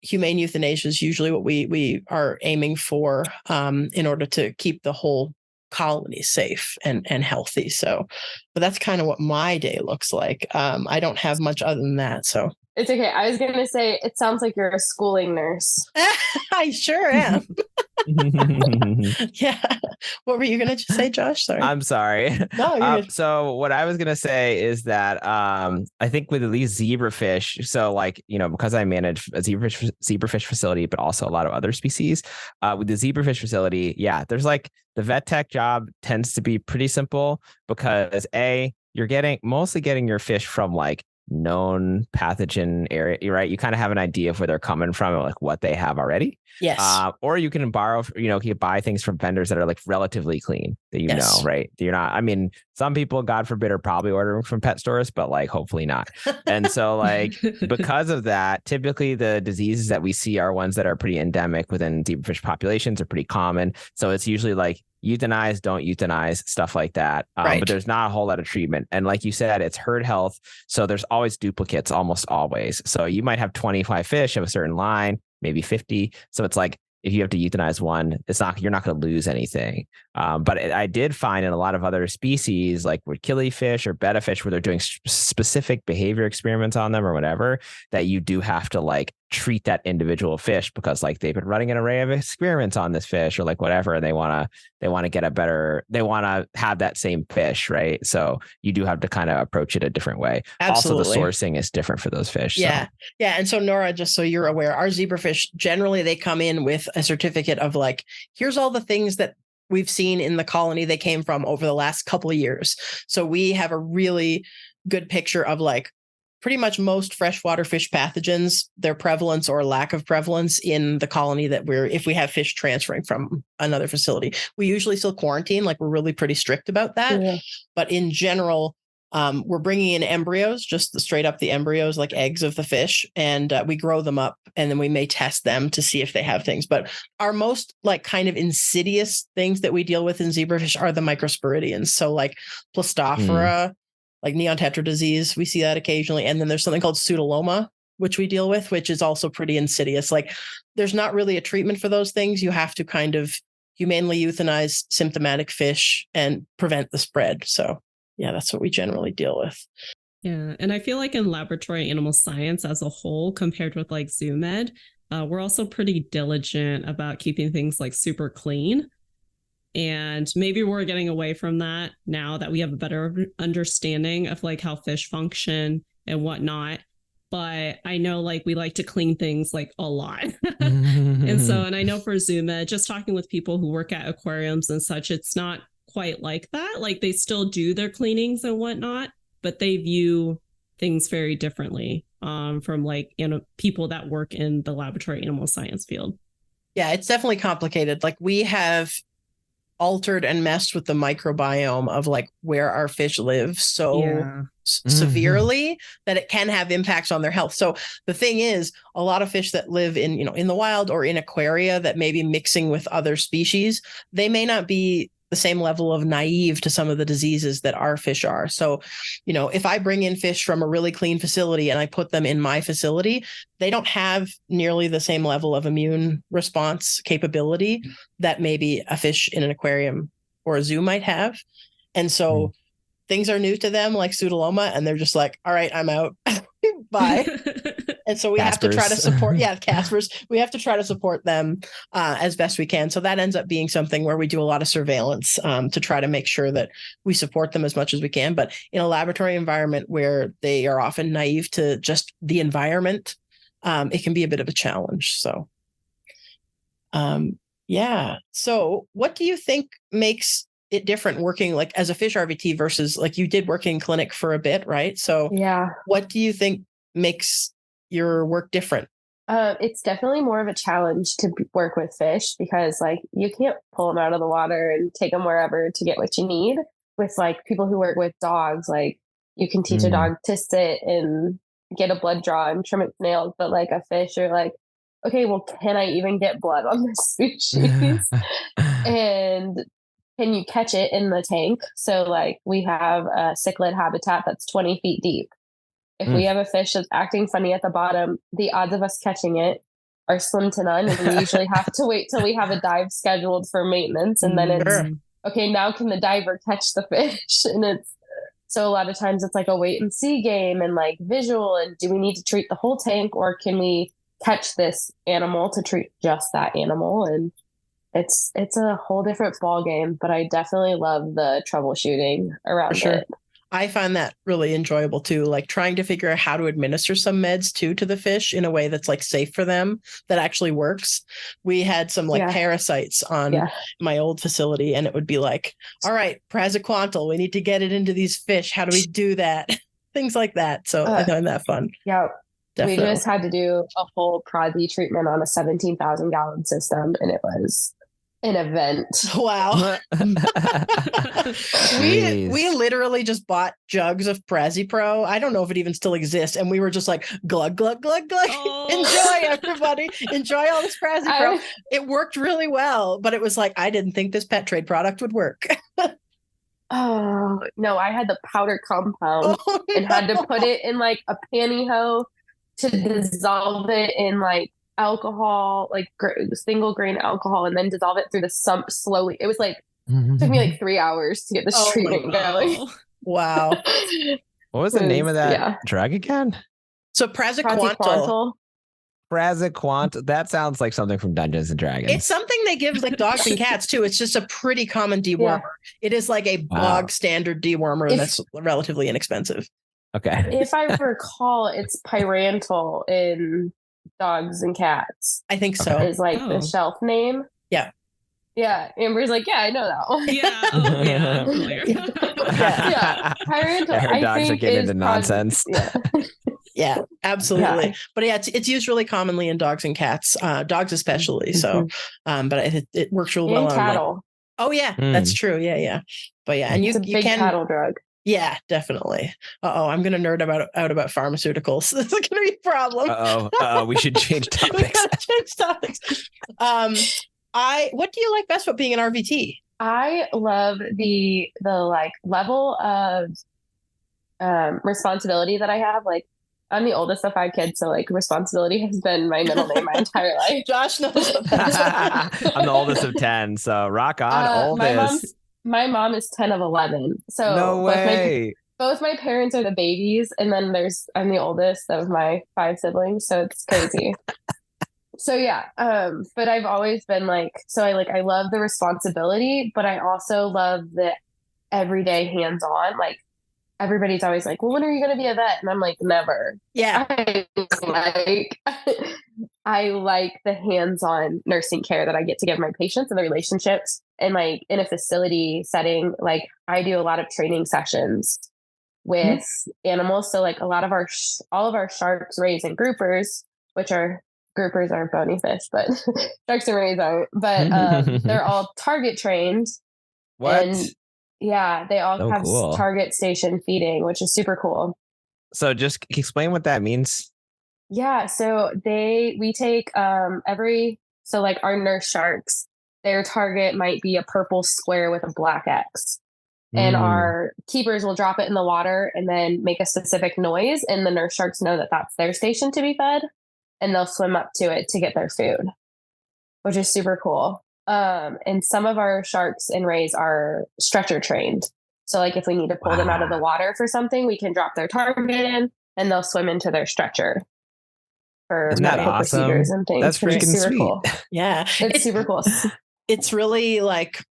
humane euthanasia is usually what we are aiming for in order to keep the whole colony safe and healthy. So, but that's kind of what my day looks like. I don't have much other than that. So it's okay. I was going to say, it sounds like you're a schooling nurse. I sure am. Yeah. What were you going to say, Josh? Sorry. I'm sorry. No, so what I was going to say is that I think with at least zebrafish, so like, because I manage a zebrafish facility, but also a lot of other species, with the zebrafish facility, there's like the vet tech job tends to be pretty simple because you're mostly getting your fish from like known pathogen area, right? You kind of have an idea of where they're coming from and like what they have already. Yes. Or you can borrow, you can buy things from vendors that are like relatively clean that know, right? You're not, I mean, some people, God forbid, are probably ordering from pet stores, but like hopefully not. And so like, because of that, typically the diseases that we see are ones that are pretty endemic within zebrafish populations, are pretty common. So it's usually like euthanize, don't euthanize, stuff like that. But there's not a whole lot of treatment. And like you said, it's herd health. So there's always duplicates, almost always. So you might have 25 fish of a certain line, maybe 50. So it's like, if you have to euthanize one, you're not going to lose anything. But I did find in a lot of other species, like with killifish or betta fish, where they're doing specific behavior experiments on them or whatever, that you do have to like treat that individual fish because like they've been running an array of experiments on this fish or like whatever, and they want to have that same fish, right? So you do have to kind of approach it a different way. Absolutely. Also, the sourcing is different for those fish. Yeah. So. Yeah. And so Nora, just so you're aware, our zebrafish, generally they come in with a certificate of like, here's all the things that we've seen in the colony they came from over the last couple of years. So we have a really good picture of like pretty much most freshwater fish pathogens, their prevalence or lack of prevalence in the colony that if we have fish transferring from another facility. We usually still quarantine, like we're really pretty strict about that. Yeah. But in general, we're bringing in embryos, just straight up the embryos, like eggs of the fish, and we grow them up, and then we may test them to see if they have things. But our most like kind of insidious things that we deal with in zebrafish are the microsporidians. So like Plastophora, like neon tetra disease, we see that occasionally. And then there's something called pseudoloma, which we deal with, which is also pretty insidious. Like there's not really a treatment for those things. You have to kind of humanely euthanize symptomatic fish and prevent the spread. So yeah, that's what we generally deal with. Yeah. And I feel like in laboratory animal science as a whole, compared with like zoo med, we're also pretty diligent about keeping things like super clean. And maybe we're getting away from that now that we have a better understanding of like how fish function and whatnot. But I know like we like to clean things like a lot. And I know for zoo med, just talking with people who work at aquariums and such, it's not quite like that. Like they still do their cleanings and whatnot, but they view things very differently from like people that work in the laboratory animal science field. Yeah, it's definitely complicated. Like we have altered and messed with the microbiome of like where our fish live so severely that it can have impacts on their health. So the thing is, a lot of fish that live in the wild or in aquaria that may be mixing with other species, they may not be the same level of naive to some of the diseases that our fish are. So, if I bring in fish from a really clean facility and I put them in my facility, they don't have nearly the same level of immune response capability that maybe a fish in an aquarium or a zoo might have. And so things are new to them, like pseudoloma, and they're just like, all right, I'm out. Bye. And so we have to try to support, Caspers. We have to try to support them as best we can. So that ends up being something where we do a lot of surveillance to try to make sure that we support them as much as we can. But in a laboratory environment where they are often naive to just the environment, it can be a bit of a challenge. So, So what do you think makes it different working like as a fish RVT versus like you did work in clinic for a bit, right? So what do you think makes your work different? It's definitely more of a challenge to work with fish because like you can't pull them out of the water and take them wherever to get what you need. With like people who work with dogs, like you can teach a dog to sit and get a blood draw and trim its nails, but like a fish, you're like, okay, well, can I even get blood on this species? And can you catch it in the tank? So like we have a cichlid habitat that's 20 feet deep. If we have a fish that's acting funny at the bottom, the odds of us catching it are slim to none. And we usually have to wait till we have a dive scheduled for maintenance. And then it's, okay, now can the diver catch the fish? And it's, so a lot of times it's like a wait and see game and like visual. And do we need to treat the whole tank or can we catch this animal to treat just that animal? And it's a whole different ball game, but I definitely love the troubleshooting around it. I find that really enjoyable too, like trying to figure out how to administer some meds too to the fish in a way that's like safe for them, that actually works. We had some like parasites on my old facility, and it would be like, all right, praziquantel, we need to get it into these fish. How do we do that? Things like that. So I find that fun. Yeah. Definitely. We just had to do a whole prazi treatment on a 17,000 gallon system, and it was an event. Wow. we literally just bought jugs of Prazi Pro. I don't know if it even still exists. And we were just like, glug, glug, glug, glug. Oh. Enjoy, everybody. Enjoy all this Prazi Pro. It worked really well, but it was like, I didn't think this pet trade product would work. Oh, no, I had the powder compound and had to put it in like a pantyhose to dissolve it in like alcohol, like single grain alcohol, and then dissolve it through the sump slowly. It was like, took me like 3 hours to get this treatment going. Wow. What was the name of that drug again? So praziquantel. Praziquantel. That sounds like something from Dungeons and Dragons. It's something they give like dogs and cats too. It's just a pretty common dewormer. It is like a bog standard dewormer that's relatively inexpensive. Okay. If I recall, it's pyrantel in dogs and cats. I think so. Is like the shelf name. Yeah. Yeah. Amber's like, yeah, I know that one. Yeah. Oh, yeah. I'm familiar. Yeah. Pyrantel. Her dogs are getting into nonsense. Yeah, absolutely. Yeah. But yeah, it's used really commonly in dogs and cats, dogs especially. So, but it works really well on cattle. Oh yeah, that's true. Yeah. But yeah, and it's a big cattle drug. Yeah, definitely. I'm going to nerd out about pharmaceuticals. This is going to be a problem. We should change topics. We got to change topics. What do you like best about being an RVT? I love the like level of responsibility that I have. Like, I'm the oldest of 5 kids, so like responsibility has been my middle name my entire life. Josh knows that. I'm the oldest of 10, so rock on, oldest. My mom is 10 of 11. So no way. Both my parents are the babies, and then I'm the oldest of my 5 siblings, so it's crazy. So yeah, but I've always been like, so I love the responsibility, but I also love the everyday hands-on. Like, everybody's always like, well, when are you going to be a vet? And I'm like, never. Yeah. I like the hands-on nursing care that I get to give my patients and the relationships. And like in a facility setting, like I do a lot of training sessions with animals. So like all of our sharks, rays, and groupers, groupers are bony fish, but sharks and rays aren't. But they're all target trained. What? And yeah, they all have target station feeding, which is super cool. So just explain what that means. Yeah, so we take like our nurse sharks, their target might be a purple square with a black X. And our keepers will drop it in the water and then make a specific noise, and the nurse sharks know that that's their station to be fed, and they'll swim up to it to get their food, which is super cool. And some of our sharks and rays are stretcher trained. So like if we need to pull them out of the water for something, we can drop their target in and they'll swim into their stretcher for medical procedures and things. That's freaking super sweet. Cool. Yeah. It's super cool. It's really like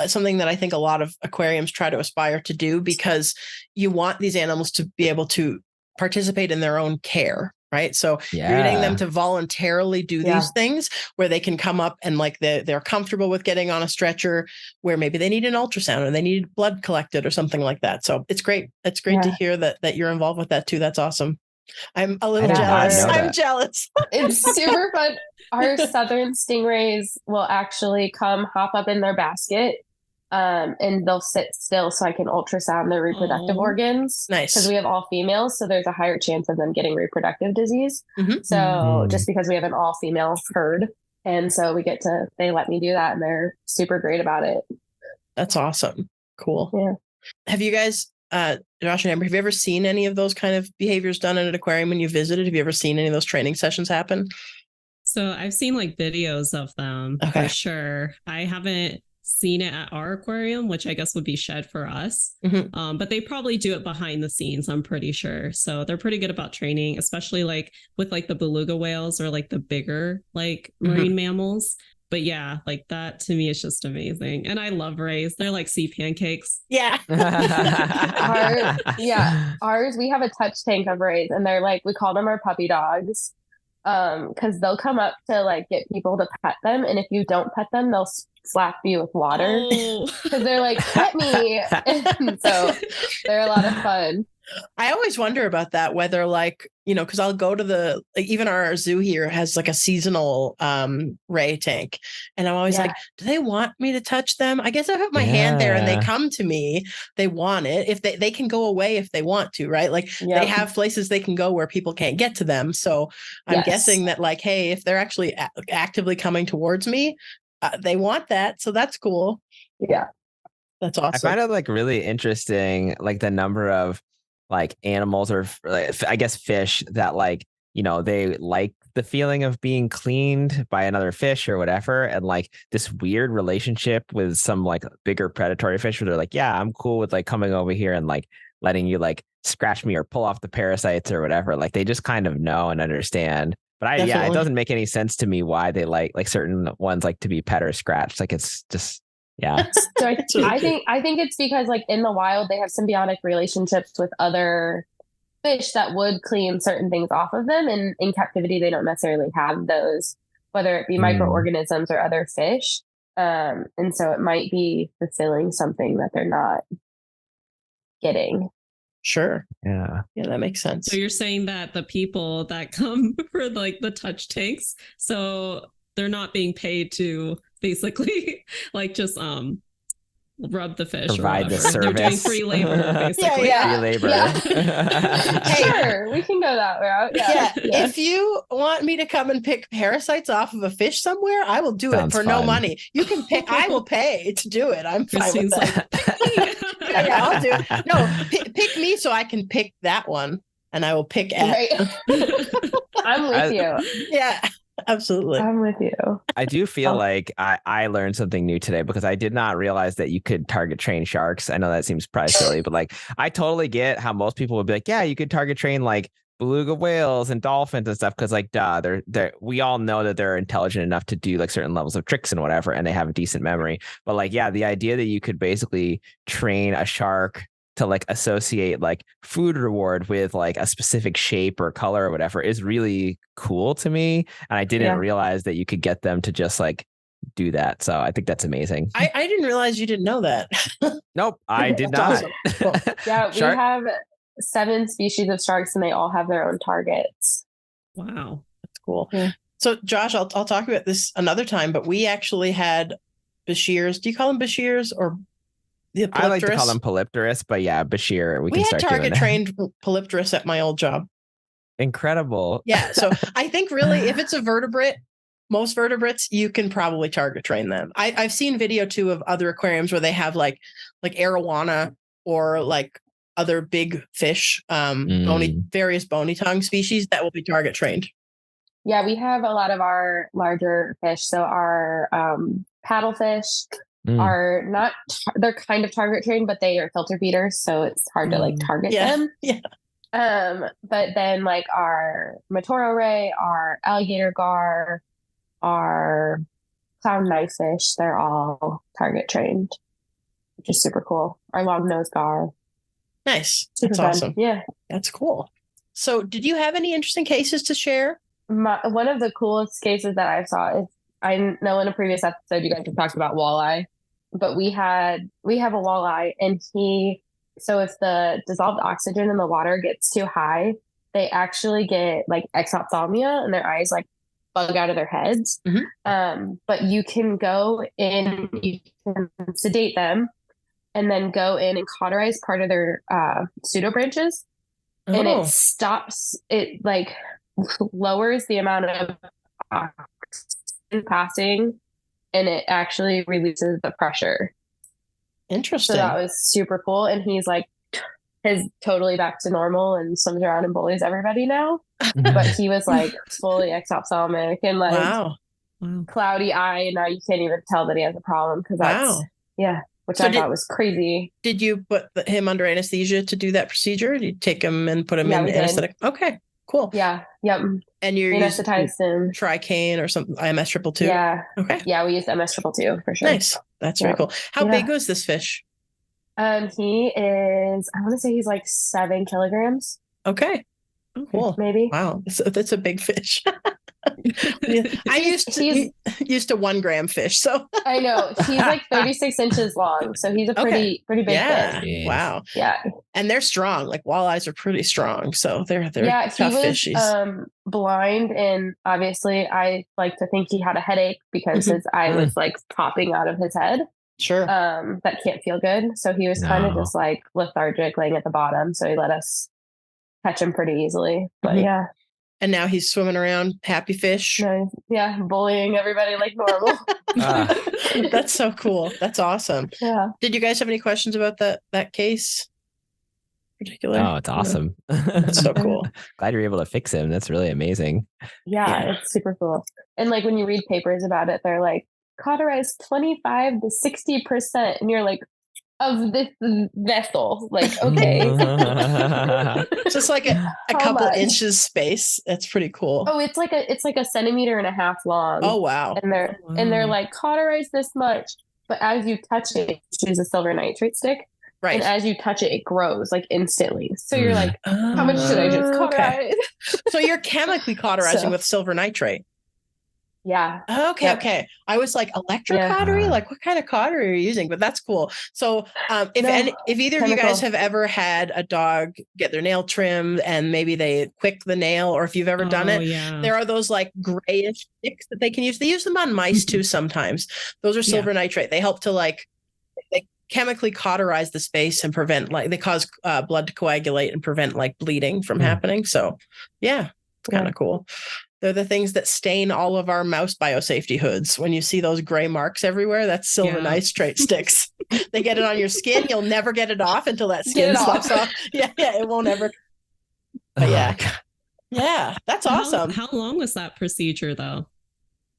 something that I think a lot of aquariums try to aspire to do, because you want these animals to be able to participate in their own care. Right. So you're getting them to voluntarily do these things where they can come up and like they're comfortable with getting on a stretcher, where maybe they need an ultrasound or they need blood collected or something like that. So it's great. It's great to hear that you're involved with that too. That's awesome. I'm a little I did not jealous. know I'm that. jealous. It's super fun. Our southern stingrays will actually come hop up in their basket, and they'll sit still so I can ultrasound their reproductive Aw. organs. Nice. Because we have all females, so there's a higher chance of them getting reproductive disease. Mhm. So just because we have an all female herd, and so they let me do that, and they're super great about it. That's awesome. Cool. Yeah. Have you guys, Josh and Amber, have you ever seen any of those kind of behaviors done in an aquarium when you visited? Have you ever seen any of those training sessions happen? So I've seen like videos of them Okay. for sure. I haven't seen it at our aquarium, which I guess would be shed for us. Mhm. But they probably do it behind the scenes, I'm pretty sure. So they're pretty good about training, especially like with like the beluga whales or like the bigger like marine mammals. But yeah, like that to me is just amazing. And I love rays. They're like sea pancakes. Yeah. Ours, we have a touch tank of rays, and they're like, we call them our puppy dogs. Because they'll come up to like get people to pet them, and if you don't pet them, they'll slap you with water because they're like, pet me. And so they're a lot of fun. I always wonder about that, whether like, because I'll go to even our zoo here has like a seasonal ray tank. And I'm always like, do they want me to touch them? I guess I put my hand there and they come to me. They want it. If they can go away if they want to, right? Like they have places they can go where people can't get to them. So I'm guessing that like, hey, if they're actually actively coming towards me, they want that. So that's cool. Yeah. That's awesome. I find it like really interesting, like the number of like animals or I guess fish that like, they like the feeling of being cleaned by another fish or whatever. And like this weird relationship with some like bigger predatory fish where they're like, yeah, I'm cool with like coming over here and like letting you like scratch me or pull off the parasites or whatever. Like they just kind of know and understand. But it doesn't make any sense to me why they like certain ones like to be pet or scratched. Like it's just, yeah. So I think it's because like in the wild they have symbiotic relationships with other fish that would clean certain things off of them, and in captivity they don't necessarily have those, whether it be microorganisms or other fish. And so it might be fulfilling something that they're not getting. Sure. Yeah, that makes sense. So you're saying that the people that come for like the touch tanks, so they're not being paid to basically like just rub the fish, provide or the service. They're doing free labor, basically. Free labor. Hey, sure, we can go that route. Yeah. If you want me to come and pick parasites off of a fish somewhere, I will do it for no money. You can pick. I will pay to do it. I'm fine with that. Yeah, I'll do it. No, pick me so I can pick that one, and I will pick at. Right. I'm with you. Yeah. Absolutely. I'm with you. I do feel like I learned something new today, because I did not realize that you could target train sharks. I know that seems probably silly, but like I totally get how most people would be like, yeah, you could target train like beluga whales and dolphins and stuff, because like they're we all know that they're intelligent enough to do like certain levels of tricks and whatever, and they have a decent memory. But like, yeah, the idea that you could basically train a shark to like associate like food reward with like a specific shape or color or whatever is really cool to me. And I didn't realize that you could get them to just like do that. So I think that's amazing. I didn't realize you didn't know that. Nope, I did not. Awesome. Cool. Yeah, we have 7 species of sharks and they all have their own targets. Wow. That's cool. Yeah. So Josh, I'll talk about this another time, but we actually had Bashirs. Do you call them Bashirs or the I like to call them Polypterus, but yeah, Bashir. We can had start target trained Polypterus at my old job. Incredible. Yeah. So I think really if it's a vertebrate, most vertebrates, you can probably target train them. I've seen video too of other aquariums where they have like arowana or like other big fish, various bony tongue species that will be target trained. Yeah, we have a lot of our larger fish. So our paddlefish are not, they're kind of target trained, but they are filter feeders. So it's hard to like target them. Yeah. But then like our Matoro ray, our alligator gar, our clown knifefish, they're all target trained, which is super cool. Our long nose gar. Nice. Super That's fun. awesome. Yeah. That's cool. So did you have any interesting cases to share? One of the coolest cases that I saw is, I know in a previous episode you guys have talked about walleye, but we have a walleye, and so if the dissolved oxygen in the water gets too high, they actually get like exophthalmia and their eyes like bug out of their heads. But you can go in, you can sedate them and then go in and cauterize part of their pseudobranches. And it stops, it like lowers the amount of oxygen passing, and it actually releases the pressure. Interesting. So that was super cool. And he's like, is totally back to normal and swims around and bullies everybody now. But he was like fully exophthalmic and like cloudy eye. And now you can't even tell that he has a problem because that's, which I thought was crazy. Did you put him under anesthesia to do that procedure? Did you take him and put him in anesthetic? Okay, cool. Yeah. Yep. And you're using him Tricaine or something, IMS 222? Yeah. Okay. Yeah, we used MS 222 for sure. Nice. That's very cool. How big was this fish? He is, I want to say he's like 7 kilograms. Okay. Cool. Maybe. Wow. That's a big fish. I used to 1 gram fish, so I know he's like 36 inches long, so he's a pretty big fish. Wow. Yeah, and they're strong. Like walleyes are pretty strong, so they're tough fishies. Blind, and obviously I like to think he had a headache because his eye was like popping out of his head. Sure. That can't feel good. So he was kind of just like lethargic, laying at the bottom. So he let us catch him pretty easily. But yeah. And now he's swimming around, happy fish. Yeah, bullying everybody like normal. That's so cool. That's awesome. Yeah. Did you guys have any questions about that case? Particular? Oh, it's awesome. That's so cool. Glad you're able to fix him. That's really amazing. Yeah, it's super cool. And like when you read papers about it, they're like cauterize 25 to 60%, and you're like, of this vessel, like, okay. Just like a couple inches space. That's pretty cool. Oh, it's like a centimeter and a half long. Oh wow. And they're like, cauterize this much, but as you touch it, choose a silver nitrate stick. Right. And as you touch it, it grows like instantly. So you're like, how much should I just cauterize? So you're chemically cauterizing with silver nitrate. Yeah. Okay. I was like, electrocautery? Like, what kind of cautery are you using? But that's cool. So if either of you guys have ever had a dog get their nail trimmed and maybe they quick the nail, or if you've ever done it, there are those like grayish sticks that they can use. They use them on mice too sometimes. Those are silver nitrate. They help to they chemically cauterize the space and prevent, like, they cause blood to coagulate and prevent like bleeding from happening. So yeah, it's kind of cool. They're the things that stain all of our mouse biosafety hoods. When you see those gray marks everywhere, that's silver nitrate sticks. They get it on your skin. You'll never get it off until that skin sloughs off. Yeah, it won't ever. But yeah, that's awesome. How long was that procedure though?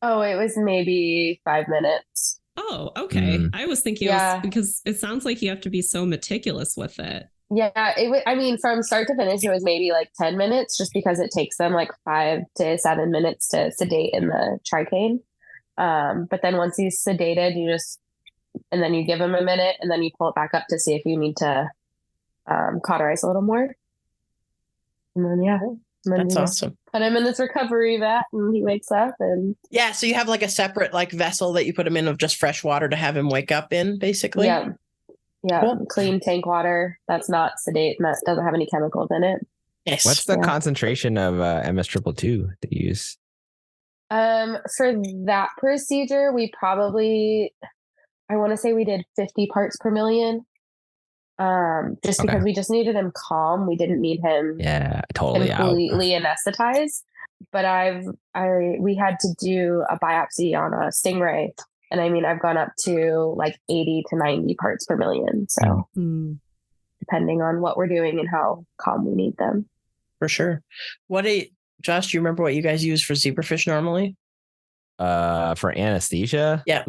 Oh, it was maybe 5 minutes. Oh, okay. I was thinking because it sounds like you have to be so meticulous with it. Yeah, I mean, from start to finish, it was maybe like 10 minutes just because it takes them like 5 to 7 minutes to sedate in the Tricaine. But then once he's sedated, and then you give him a minute and then you pull it back up to see if you need to cauterize a little more. And then, that's awesome. Put him in this recovery vat and he wakes up and. Yeah. So you have like a separate like vessel that you put him in of just fresh water to have him wake up in, basically. Yeah. Yeah, cool. Clean tank water that's not sedate and that doesn't have any chemicals in it. Yes. What's the concentration of MS 222 to use? For that procedure, we probably, I want to say we did 50 parts per million. Just because we just needed him calm. We didn't need him completely anesthetized. But we had to do a biopsy on a stingray. And I mean, I've gone up to like 80 to 90 parts per million. So depending on what we're doing and how calm we need them. For sure. Josh, do you remember what you guys use for zebrafish normally? For anesthesia? Yeah.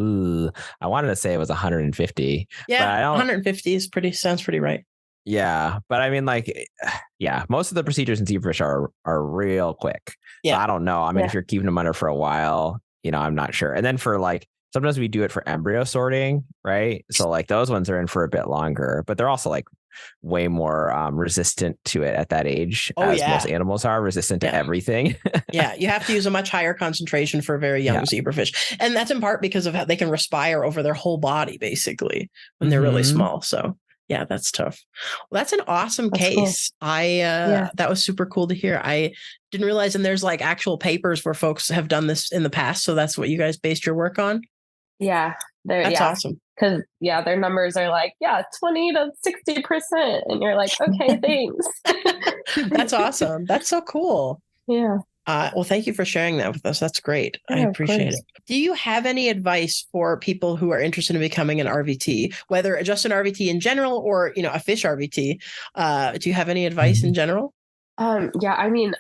I wanted to say it was 150. Yeah, 150 sounds pretty right. Yeah. But I mean, like, most of the procedures in zebrafish are real quick. Yeah. So I don't know. I mean, if you're keeping them under for a while, I'm not sure. And then for like, sometimes we do it for embryo sorting, right? So like those ones are in for a bit longer, but they're also like way more resistant to it at that age, as most animals are resistant to everything. Yeah, you have to use a much higher concentration for very young zebrafish. And that's in part because of how they can respire over their whole body, basically, when they're really small. So Yeah, that's tough. Well, that's an awesome That's case. That was super cool to hear. I didn't realize, and there's like actual papers where folks have done this in the past. So that's what you guys based your work on. Yeah. That's awesome. Because their numbers are like, 20 to 60%. And you're like, okay, thanks. That's awesome. That's so cool. Yeah. Well, thank you for sharing that with us. That's great. I appreciate it. Do you have any advice for people who are interested in becoming an RVT, whether just an RVT in general or, a fish RVT? Do you have any advice in general? I mean,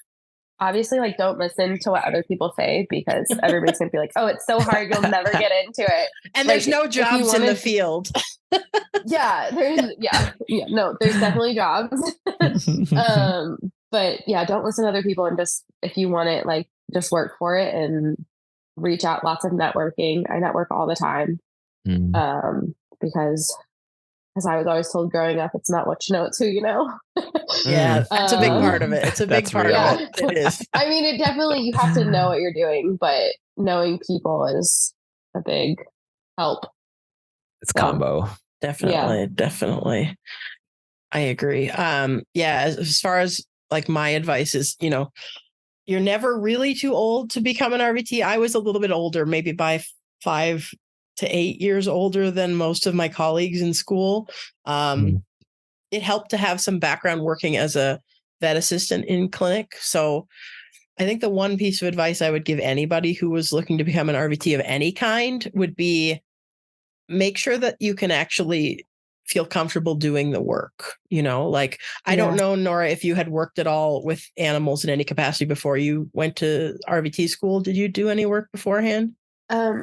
obviously, like, don't listen to what other people say, because everybody's going to be like, oh, it's so hard, you'll never get into it. And there's no jobs in the field. There's definitely jobs. But don't listen to other people, and just, if you want it, like, just work for it and reach out. Lots of networking. I network all the time. Because as I was always told growing up, it's not what you know, it's who you know. Yeah, that's a big part of it. It's a big part of it. It is. I mean, it definitely, you have to know what you're doing, but knowing people is a big help. It's combo. Definitely. I agree. As far as like my advice is, you're never really too old to become an RVT. I was a little bit older, maybe by 5 to 8 years older than most of my colleagues in school. It helped to have some background working as a vet assistant in clinic. So I think the one piece of advice I would give anybody who was looking to become an RVT of any kind would be make sure that you can actually feel comfortable doing the work. I don't know, Nora, if you had worked at all with animals in any capacity before you went to RVT school. Did you do any work beforehand?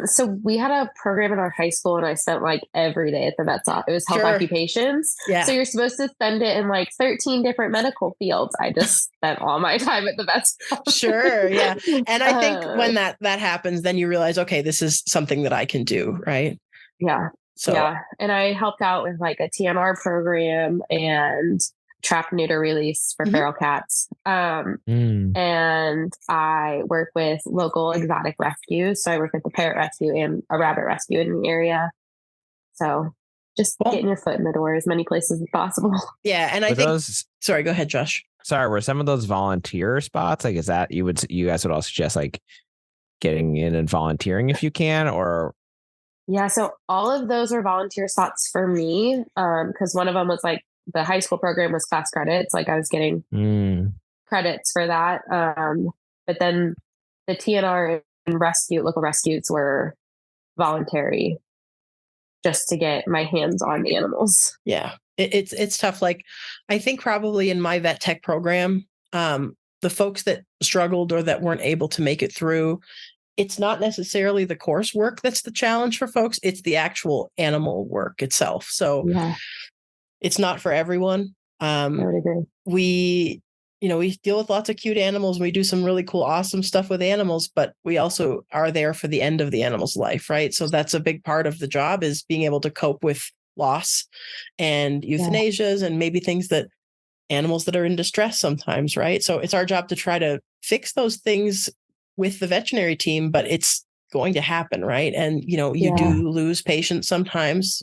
So we had a program in our high school, and I spent like every day at the vet's office. It was health occupations. Yeah. So you're supposed to spend it in like 13 different medical fields. I just spent all my time at the vet's office. Sure. Yeah. And I think when that happens, then you realize, okay, this is something that I can do. Right. Yeah. So, and I helped out with like a TNR program and trap neuter release for feral cats. And I work with local exotic rescues. So I work with the parrot rescue and a rabbit rescue in the area. So just getting your foot in the door as many places as possible. Yeah. And I think, sorry, go ahead, Josh. Sorry, were some of those volunteer spots? Like, is that you guys would all suggest like getting in and volunteering if you can, or? Yeah. So all of those were volunteer spots for me. Cause one of them was like, the high school program was class credits. Like I was getting credits for that. But then the TNR and local rescues were voluntary, just to get my hands on the animals. Yeah. It's tough. Like I think probably in my vet tech program, the folks that struggled or that weren't able to make it through, it's not necessarily the coursework that's the challenge for folks. It's the actual animal work itself. So it's not for everyone. I would agree. We deal with lots of cute animals. We do some really cool, awesome stuff with animals, but we also are there for the end of the animal's life, right? So that's a big part of the job, is being able to cope with loss and euthanasias and maybe things that animals that are in distress sometimes, right? So it's our job to try to fix those things with the veterinary team, but it's going to happen, right? And, you do lose patients sometimes.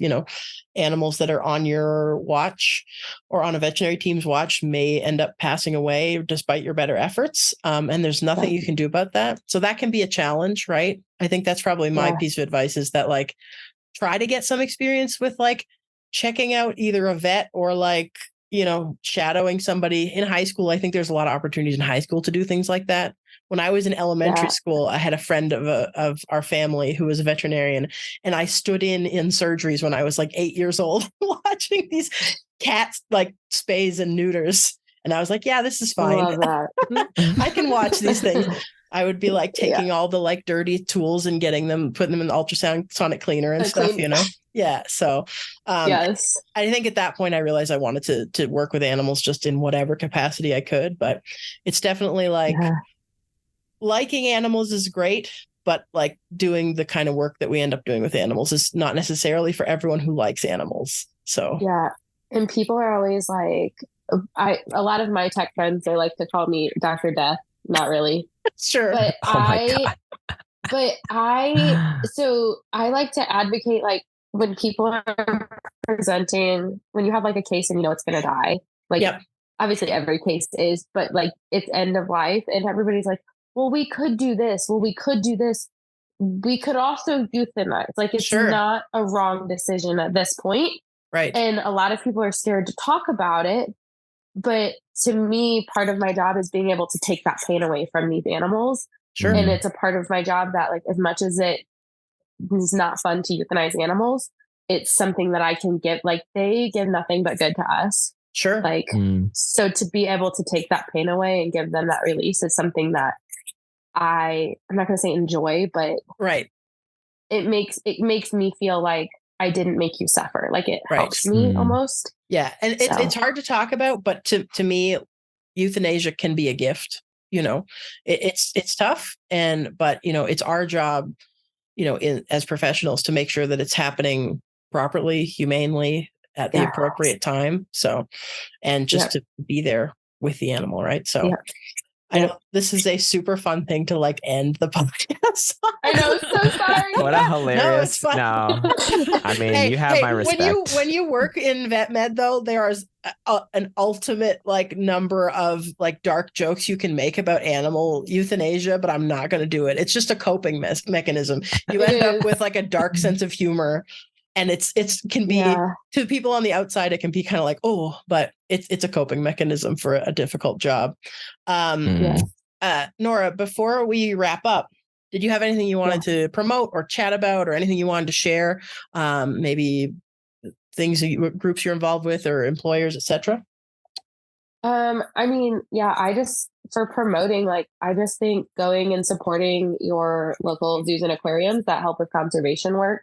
Animals that are on your watch or on a veterinary team's watch may end up passing away despite your better efforts. And there's nothing you can do about that. So that can be a challenge, right? I think that's probably my piece of advice, is that like, try to get some experience with like checking out either a vet or like, shadowing somebody in high school. I think there's a lot of opportunities in high school to do things like that. When I was in elementary school, I had a friend of our family who was a veterinarian, and I stood in surgeries when I was like 8 years old, watching these cats like spays and neuters. And I was like, yeah, this is fine. I love that. I can watch these things. I would be like taking all the like dirty tools and putting them in the ultrasonic cleaner and stuff, Yeah. So I think at that point I realized I wanted to work with animals just in whatever capacity I could. But it's definitely like liking animals is great, but like doing the kind of work that we end up doing with animals is not necessarily for everyone who likes animals. So and people are always like, a lot of my tech friends, they like to call me Dr. Death. Not really. Sure. But I like to advocate, like, when people are presenting, when you have like a case and you know it's going to die, like obviously every case is, but like it's end of life and everybody's like, well, we could do this. Well, we could do this. We could also euthanize. Like it's not a wrong decision at this point. Right. And a lot of people are scared to talk about it. But to me, part of my job is being able to take that pain away from these animals. Sure. And it's a part of my job that, like, as much as it is not fun to euthanize animals, it's something that I can give. Like, they give nothing but good to us. Sure. Like, so to be able to take that pain away and give them that release is something that I'm not going to say enjoy, but it makes me feel like I didn't make you suffer. Like it helps me almost. Yeah. And it's hard to talk about, but to me, euthanasia can be a gift. You know, it's tough. But you know, it's our job, you know, as professionals to make sure that it's happening properly, humanely at the appropriate time. So, and just to be there with the animal. Right. So I know this is a super fun thing to like end the podcast. I know, so sorry. What a hilarious. No, I mean, you have my respect. When you work in vet med, though, there is an ultimate like number of like dark jokes you can make about animal euthanasia, but I'm not going to do it. It's just a coping mechanism. You end up with like a dark sense of humor. And it can be to people on the outside, it can be kind of like, oh, but it's a coping mechanism for a difficult job. Nora, before we wrap up, did you have anything you wanted to promote or chat about, or anything you wanted to share? Maybe things groups you're involved with, or employers, etc. I mean, for promoting, like, I just think going and supporting your local zoos and aquariums that help with conservation work.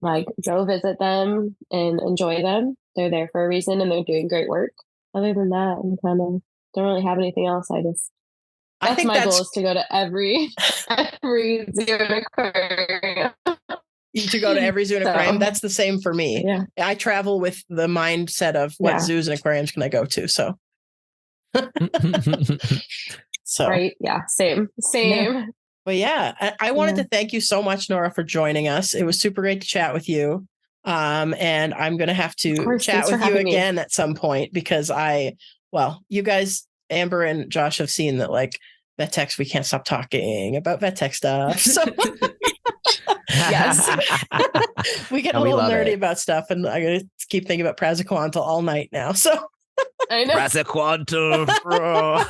Like, go visit them and enjoy them. They're there for a reason and they're doing great work. Other than that, I kind of don't really have anything else. I think my goal is to go to every zoo and aquarium. To go to every zoo and aquarium. That's the same for me. Yeah. I travel with the mindset of what zoos and aquariums can I go to. So, right. Yeah. Same. Yeah. But yeah, I wanted to thank you so much, Nora, for joining us. It was super great to chat with you. And I'm going to have to chat with you again at some point, because you guys, Amber and Josh, have seen that like vet techs, we can't stop talking about vet tech stuff. So yes, we get a little nerdy about stuff, and I'm going to keep thinking about praziquantel all night now. So I know. Praziquantel, bro.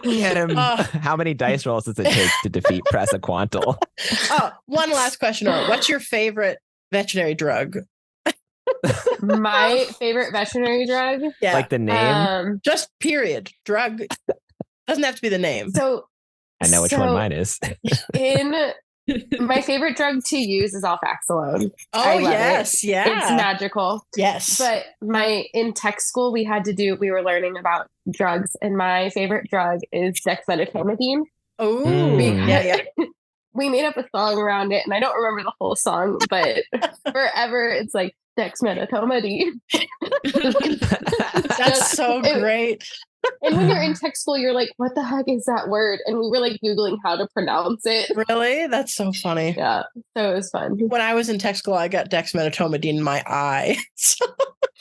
Get him. How many dice rolls does it take to defeat Praziquantel? Oh, one last question, Nora. What's your favorite veterinary drug? My favorite veterinary drug? Yeah. Like the name? Just period. Drug. Doesn't have to be the name. So I know which one mine is. My favorite drug to use is alfaxalone. Oh, yes. It. Yeah. It's magical. Yes. But in tech school, we were learning about drugs, and my favorite drug is dexmedetomidine. Oh, yeah. We made up a song around it, and I don't remember the whole song, but forever it's like dexmedetomidine. That's so great. And when you're in tech school, you're like, what the heck is that word? And we were like Googling how to pronounce it. Really? That's so funny. Yeah. So it was fun. When I was in tech school, I got dexmedetomidine in my eye.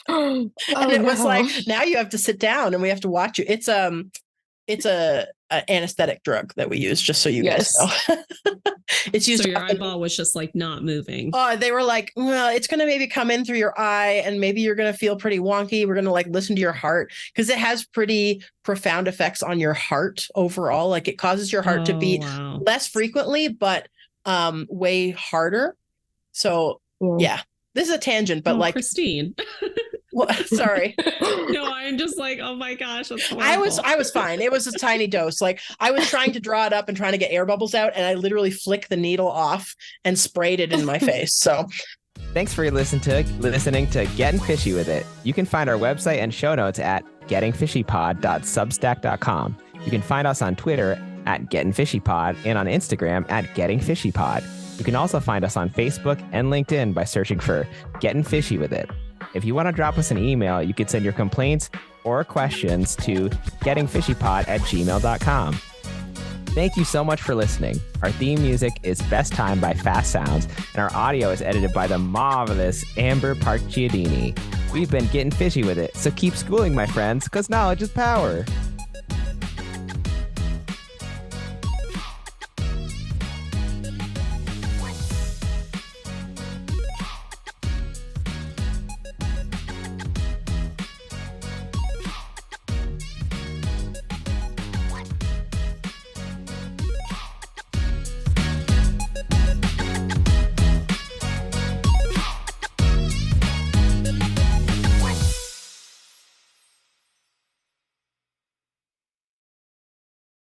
It was like, now you have to sit down and we have to watch you. It's a anesthetic drug that we use, just so you guys know. It's used. So your eyeball was just like not moving. Oh, they were like, well, it's going to maybe come in through your eye, and maybe you're going to feel pretty wonky. We're going to like listen to your heart, because it has pretty profound effects on your heart overall. Like, it causes your heart to beat less frequently, but way harder. So yeah, this is a tangent, but like Christine. Well, sorry. No, I'm just like, oh my gosh. That's I was fine. It was a tiny dose. Like, I was trying to draw it up and trying to get air bubbles out, and I literally flicked the needle off and sprayed it in my face. So thanks for listening to Getting Fishy With It. You can find our website and show notes at gettingfishypod.substack.com. You can find us on Twitter at gettingfishypod and on Instagram at gettingfishypod. You can also find us on Facebook and LinkedIn by searching for Getting Fishy With It. If you want to drop us an email, you can send your complaints or questions to gettingfishypod@gmail.com. Thank you so much for listening. Our theme music is Best Time by Fast Sounds, and our audio is edited by the marvelous Amber Park Giardini. We've been getting fishy with it, so keep schooling, my friends, because knowledge is power.